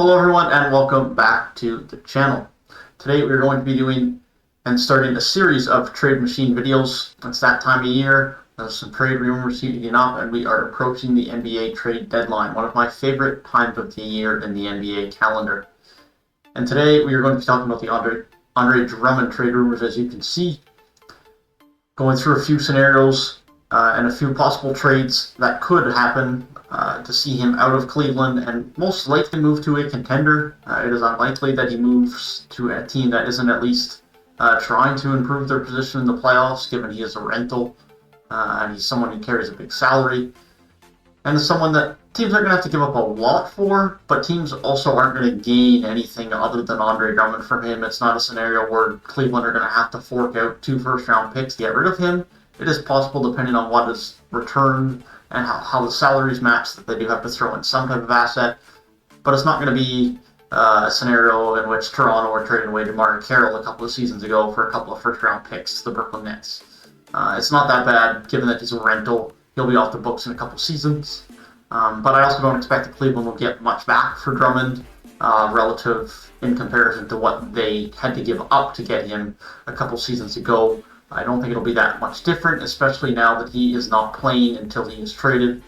Hello everyone and welcome back to the channel. Today we're going to be doing and starting a series of trade machine videos. It's that time of year, there's some trade rumors heating up and we are approaching the NBA trade deadline, one of my favorite times of the year in the NBA calendar. And today we are going to be talking about the Andre Drummond trade rumors. As you can see, going through a few scenarios and a few possible trades that could happen to see him out of Cleveland and most likely move to a contender. It is unlikely that he moves to a team that isn't at least trying to improve their position in the playoffs, given he is a rental and he's someone who carries a big salary. And is someone that teams aren't going to have to give up a lot for, but teams also aren't going to gain anything other than Andre Drummond from him. It's not a scenario where Cleveland are going to have to fork out 2 first-round picks to get rid of him. It is possible, depending on what is returned and how the salaries match, that they do have to throw in some type of asset. But it's not going to be a scenario in which Toronto were trading away DeMarre Carroll a couple of seasons ago for a couple of first-round picks to the Brooklyn Nets. It's not that bad, given that he's a rental. He'll be off the books in a couple seasons. But I also don't expect that Cleveland will get much back for Drummond, relative in comparison to what they had to give up to get him a couple seasons ago. I don't think it'll be that much different, especially now that he is not playing until he is traded,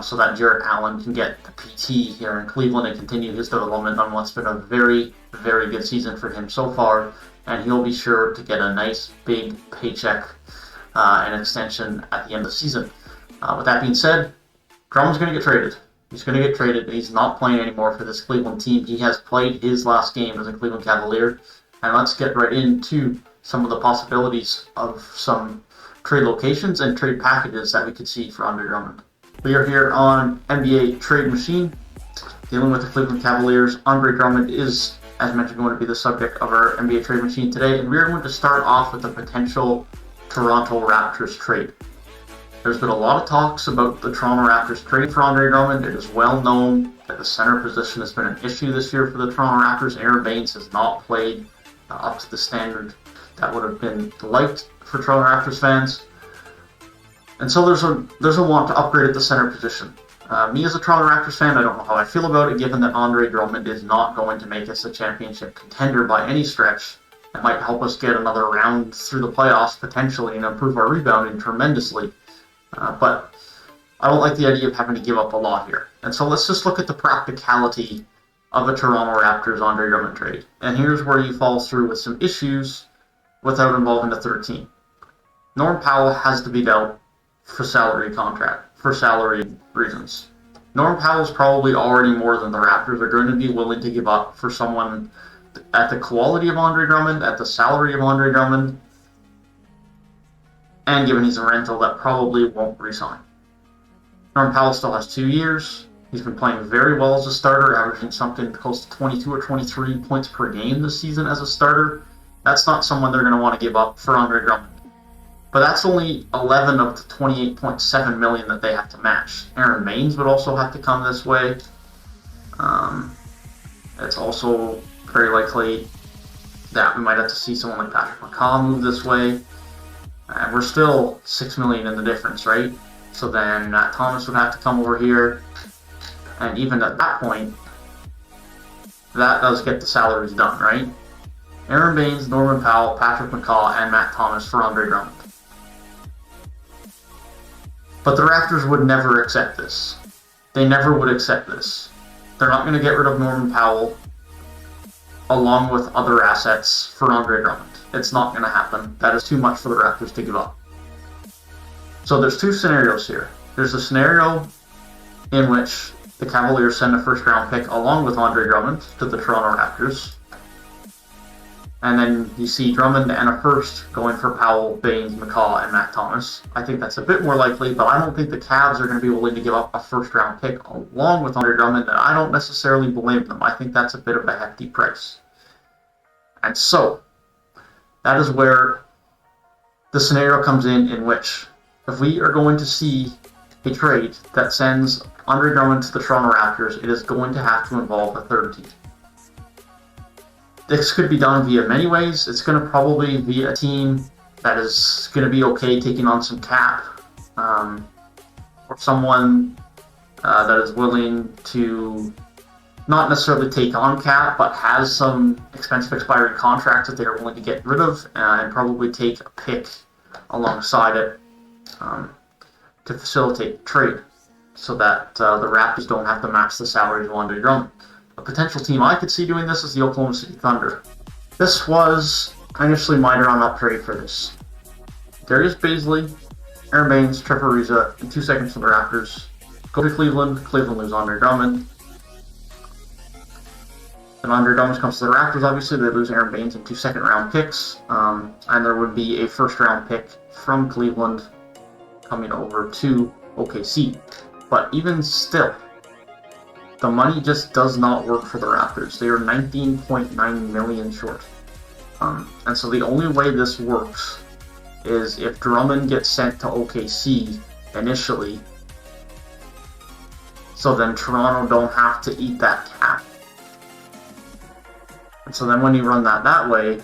so that Jarrett Allen can get the PT here in Cleveland and continue his development on what's been a very, very good season for him so far, and he'll be sure to get a nice big paycheck and extension at the end of the season. With that being said, Drummond's going to get traded. He's going to get traded. He's not playing anymore for this Cleveland team. He has played his last game as a Cleveland Cavalier, and let's get right into some of the possibilities of some trade locations and trade packages that we could see for Andre Drummond. We are here on NBA Trade Machine, dealing with the Cleveland Cavaliers. Andre Drummond is, as mentioned, going to be the subject of our NBA Trade Machine today, and we are going to start off with a potential Toronto Raptors trade. There's been a lot of talks about the Toronto Raptors trade for Andre Drummond. It is well known that the center position has been an issue this year for the Toronto Raptors. Aaron Baines has not played up to the standard that would have been liked for Toronto Raptors fans. And so there's a want to upgrade at the center position. Me as a Toronto Raptors fan, I don't know how I feel about it, given that Andre Drummond is not going to make us a championship contender by any stretch. It might help us get another round through the playoffs potentially and improve our rebounding tremendously. But I don't like the idea of having to give up a lot here. And so let's just look at the practicality of a Toronto Raptors Andre Drummond trade. And here's where you fall through with some issues without involving the third team. Norm Powell has to be dealt for salary reasons. Norm Powell's probably already more than the Raptors are going to be willing to give up for someone at the quality of Andre Drummond, at the salary of Andre Drummond, and given he's a rental, that probably won't resign. Norm Powell still has 2 years. He's been playing very well as a starter, averaging something close to 22 or 23 points per game this season as a starter. That's not someone they're going to want to give up for Andre Drummond. But that's only 11 of the $28.7 million that they have to match. Aaron Baines would also have to come this way. It's also very likely that we might have to see someone like Patrick McCaw move this way. And we're still $6 million in the difference, right? So then Matt Thomas would have to come over here. And even at that point, that does get the salaries done, right? Aaron Baines, Norman Powell, Patrick McCaw, and Matt Thomas for Andre Drummond. But the Raptors would never accept this. They never would accept this. They're not going to get rid of Norman Powell along with other assets for Andre Drummond. It's not going to happen. That is too much for the Raptors to give up. So there's 2 scenarios here. There's a scenario in which the Cavaliers send a first-round pick along with Andre Drummond to the Toronto Raptors. And then you see Drummond and a first going for Powell, Baines, McCaw, and Matt Thomas. I think that's a bit more likely, but I don't think the Cavs are going to be willing to give up a first-round pick along with Andre Drummond, and I don't necessarily blame them. I think that's a bit of a hefty price. And so, that is where the scenario comes in which, if we are going to see a trade that sends Andre Drummond to the Toronto Raptors, it is going to have to involve a third team. This could be done via many ways. It's going to probably be a team that is going to be okay taking on some cap, or someone that is willing to not necessarily take on cap, but has some expensive expiring contracts that they are willing to get rid of and probably take a pick alongside it to facilitate trade so that the Raptors don't have to match the salaries of Andre Drummond. A potential team I could see doing this is the Oklahoma City Thunder. This was initially my run-up trade for this. Darius Bazley, Aaron Baines, Trevor Ariza, in 2 seconds for the Raptors. Go to Cleveland. Cleveland lose Andre Drummond. Then Andre Drummond comes to the Raptors. Obviously, they lose Aaron Baines and 2 second-round picks. And there would be a first-round pick from Cleveland coming over to OKC. But even still, the money just does not work for the Raptors. They are $19.9 million short. And so the only way this works is if Drummond gets sent to OKC initially, so then Toronto don't have to eat that cap. And so then when you run that way,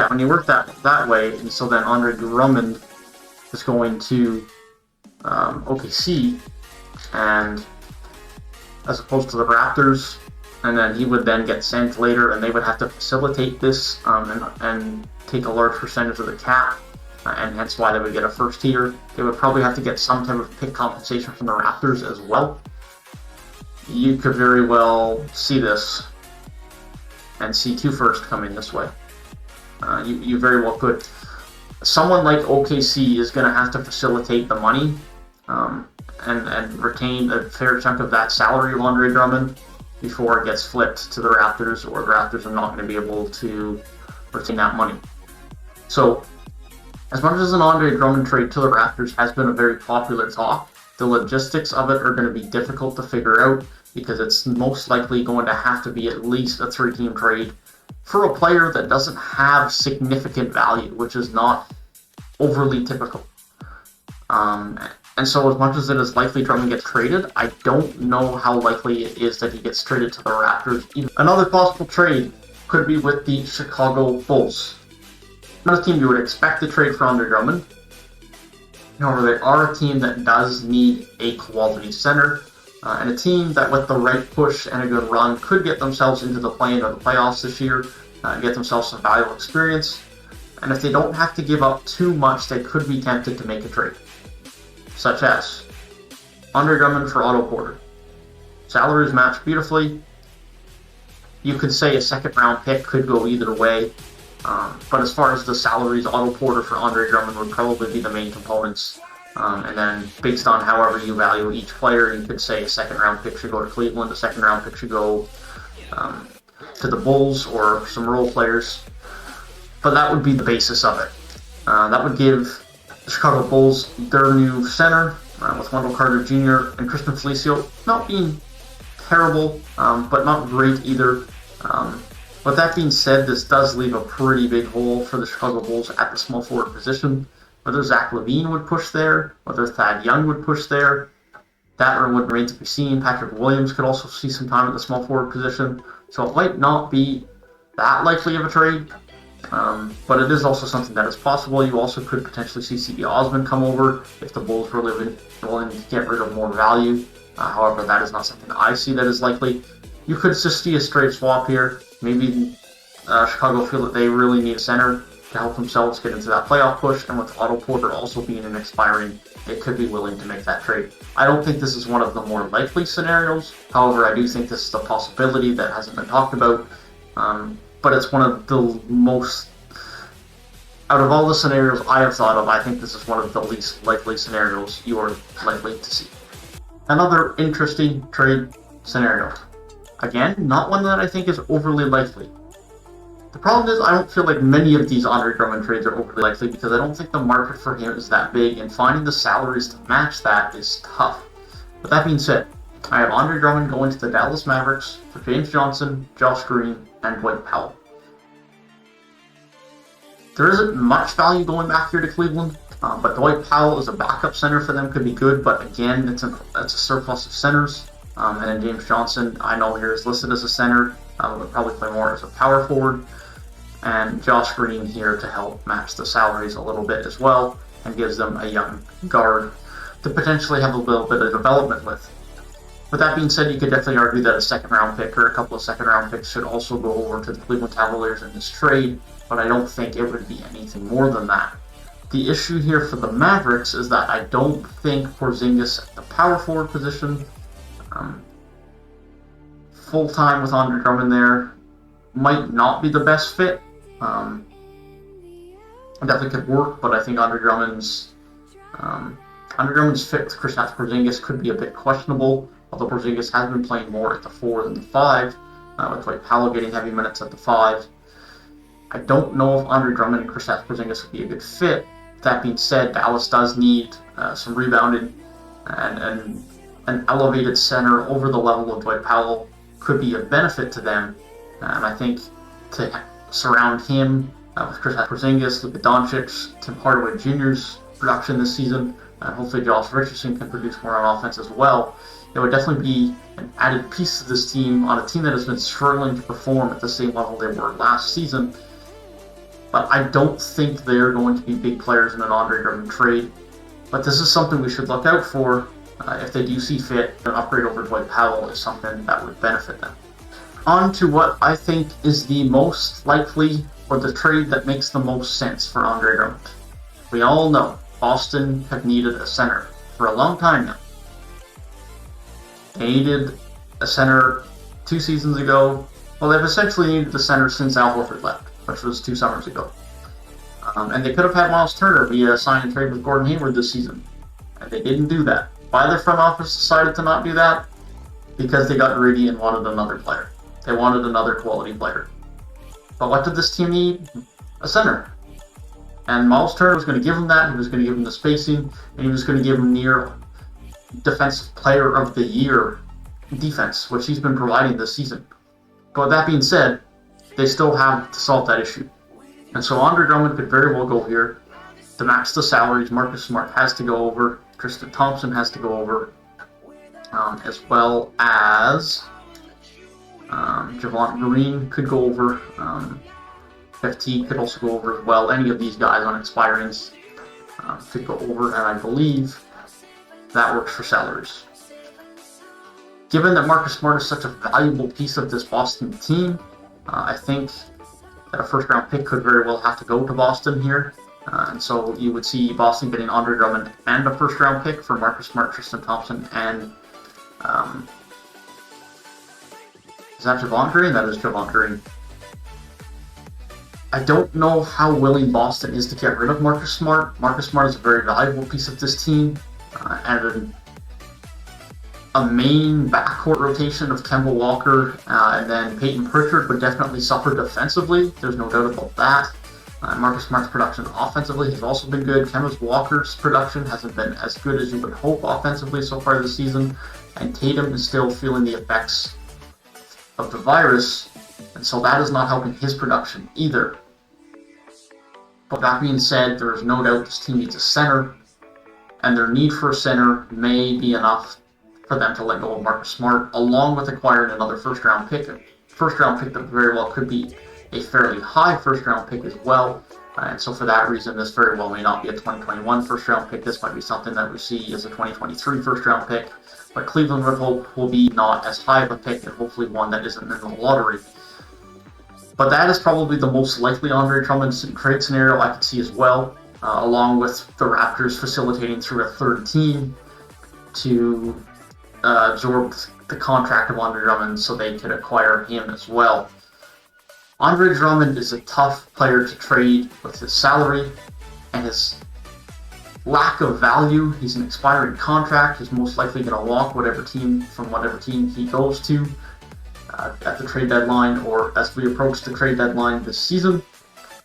when you work that way, and so then Andre Drummond is going to OKC, and as opposed to the Raptors, and then he would then get sent later, and they would have to facilitate this and take a large percentage of the cap, and hence why they would get a first tier. They would probably have to get some type of pick compensation from the Raptors as well. You could very well see this and see 2 firsts coming this way. You very well could. Someone like OKC is going to have to facilitate the money and retain a fair chunk of that salary of Andre Drummond before it gets flipped to the Raptors, or the Raptors are not going to be able to retain that money. So, as much as an Andre Drummond trade to the Raptors has been a very popular talk, the logistics of it are going to be difficult to figure out because it's most likely going to have to be at least a 3-team trade for a player that doesn't have significant value, which is not overly typical. And so as much as it is likely Drummond gets traded, I don't know how likely it is that he gets traded to the Raptors. Another possible trade could be with the Chicago Bulls. Another team you would expect to trade for Andre Drummond. However, they are a team that does need a quality center, and a team that with the right push and a good run could get themselves into the play-in or the playoffs this year, get themselves some valuable experience, and if they don't have to give up too much, they could be tempted to make a trade. Such as Andre Drummond for Otto Porter. Salaries match beautifully. You could say a second-round pick could go either way, but as far as the salaries, Otto Porter for Andre Drummond would probably be the main components. And then based on however you value each player, you could say a second-round pick should go to Cleveland, a second-round pick should go to the Bulls or some role players. But that would be the basis of it. That would give the Chicago Bulls their new center, with Wendell Carter Jr. and Cristian Felicio not being terrible, but not great either. With that being said, this does leave a pretty big hole for the Chicago Bulls at the small forward position. Whether Zach LaVine would push there, whether Thad Young would push there, that would remain to be seen. Patrick Williams could also see some time at the small forward position, so it might not be that likely of a trade. But it is also something that is possible. You also could potentially see C.B. Osman come over if the Bulls were willing to get rid of more value. However, that is not something I see that is likely. You could just see a straight swap here. Maybe Chicago feel that they really need a center to help themselves get into that playoff push, and with Otto Porter also being an expiring, they could be willing to make that trade. I don't think this is one of the more likely scenarios. However, I do think this is a possibility that hasn't been talked about. But it's one of the most, out of all the scenarios I have thought of, I think this is one of the least likely scenarios you are likely to see. Another interesting trade scenario. Again, not one that I think is overly likely. The problem is I don't feel like many of these Andre Drummond trades are overly likely because I don't think the market for him is that big, and finding the salaries to match that is tough. But that being said, I have Andre Drummond going to the Dallas Mavericks for James Johnson, Josh Green, and Dwight Powell. There isn't much value going back here to Cleveland, but Dwight Powell as a backup center for them could be good, but again, it's a surplus of centers. And then James Johnson, I know here is listed as a center, would probably play more as a power forward. And Josh Green here to help match the salaries a little bit as well. and gives them a young guard to potentially have a little bit of development with. With that being said, you could definitely argue that a second-round pick or a couple of second-round picks should also go over to the Cleveland Cavaliers in this trade, but I don't think it would be anything more than that. The issue here for the Mavericks is that I don't think Porzingis at the power forward position, full-time with Andre Drummond there, might not be the best fit. It definitely could work, but I think Andre Drummond's fit with Kristaps Porzingis could be a bit questionable, although Porzingis has been playing more at the 4 than the 5, with Dwight Powell getting heavy minutes at the 5. I don't know if Andre Drummond and Kristaps Porzingis would be a good fit. That being said, Dallas does need some rebounding, and an elevated center over the level of Dwight Powell could be a benefit to them. And I think to surround him with Kristaps Porzingis, Luka Doncic, Tim Hardaway Jr.'s production this season, and hopefully Josh Richardson can produce more on offense as well, it would definitely be an added piece to this team on a team that has been struggling to perform at the same level they were last season. But I don't think they're going to be big players in an Andre Drummond trade. But this is something we should look out for. If they do see fit, an upgrade over Dwight Powell is something that would benefit them. On to what I think is the most likely, or the trade that makes the most sense for Andre Drummond. We all know Boston have needed a center for a long time now. They needed a center 2 seasons ago. Well, they've essentially needed a center since Al Horford left, which was 2 summers ago. And they could have had Miles Turner via sign and trade with Gordon Hayward this season. And they didn't do that. Why their front office decided to not do that? Because they got greedy and wanted another player. They wanted another quality player. But what did this team need? A center. And Miles Turner was going to give them that. He was going to give them the spacing. And he was going to give them near Defensive Player of the Year defense, which he's been providing this season. But that being said, they still have to solve that issue. And so Andre Drummond could very well go here. To match the salaries, Marcus Smart has to go over. Tristan Thompson has to go over. As well as Javon Green could go over. FT could also go over as well. Any of these guys on expirings could go over, and I believe that works for salaries. Given that Marcus Smart is such a valuable piece of this Boston team, I think that a first-round pick could very well have to go to Boston here. And so you would see Boston getting Andre Drummond and a first-round pick for Marcus Smart, Tristan Thompson, and is that Javon Green? That is Javon Green. I don't know how willing Boston is to get rid of Marcus Smart. Marcus Smart is a very valuable piece of this team, and a main backcourt rotation of Kemba Walker and then Peyton Pritchard would definitely suffer defensively. There's no doubt about that. Marcus Smart's production offensively has also been good. Kemba Walker's production hasn't been as good as you would hope offensively so far this season. And Tatum is still feeling the effects of the virus, and so that is not helping his production either. But that being said, there is no doubt this team needs a center, and their need for a center may be enough for them to let go of Marcus Smart, along with acquiring another first-round pick. A first-round pick that very well could be a fairly high first-round pick as well. And so for that reason, this very well may not be a 2021 first-round pick. This might be something that we see as a 2023 first-round pick. But Cleveland would hope will be not as high of a pick, and hopefully one that isn't in the lottery. But that is probably the most likely Andre Drummond trade scenario I could see as well, along with the Raptors facilitating through a third team to absorb the contract of Andre Drummond so they could acquire him as well. Andre Drummond is a tough player to trade with his salary and his lack of value. He's an expiring contract. He's most likely going to walk whatever team he goes to at the trade deadline or as we approach the trade deadline this season.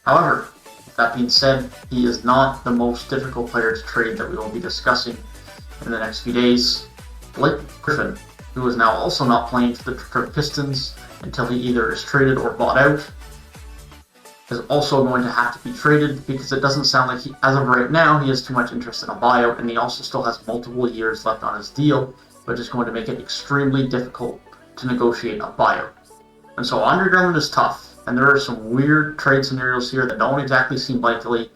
However, that being said, he is not the most difficult player to trade that we will be discussing in the next few days. Blake Griffin, who is now also not playing for the Pistons until he either is traded or bought out, is also going to have to be traded because it doesn't sound like as of right now, he has too much interest in a buyout, and he also still has multiple years left on his deal, which is going to make it extremely difficult to negotiate a buyout. And so Andre Drummond is tough, and there are some weird trade scenarios here that don't exactly seem likely.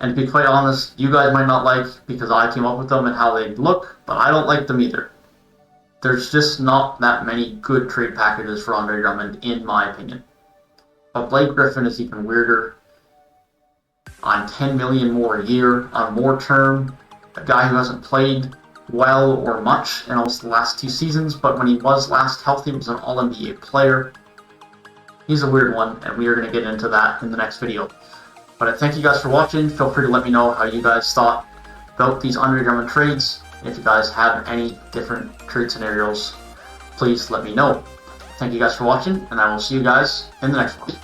And to be quite honest, you guys might not like because I came up with them and how they look, but I don't like them either. There's just not that many good trade packages for Andre Drummond, in my opinion. But Blake Griffin is even weirder. On $10 million more a year, on more term, a guy who hasn't played well or much in almost the last 2 seasons, but when he was last healthy, was an All-NBA player. He's a weird one, and we are going to get into that in the next video. But I thank you guys for watching. Feel free to let me know how you guys thought about these Andre Drummond trades. If you guys have any different trade scenarios, please let me know. Thank you guys for watching, and I will see you guys in the next one.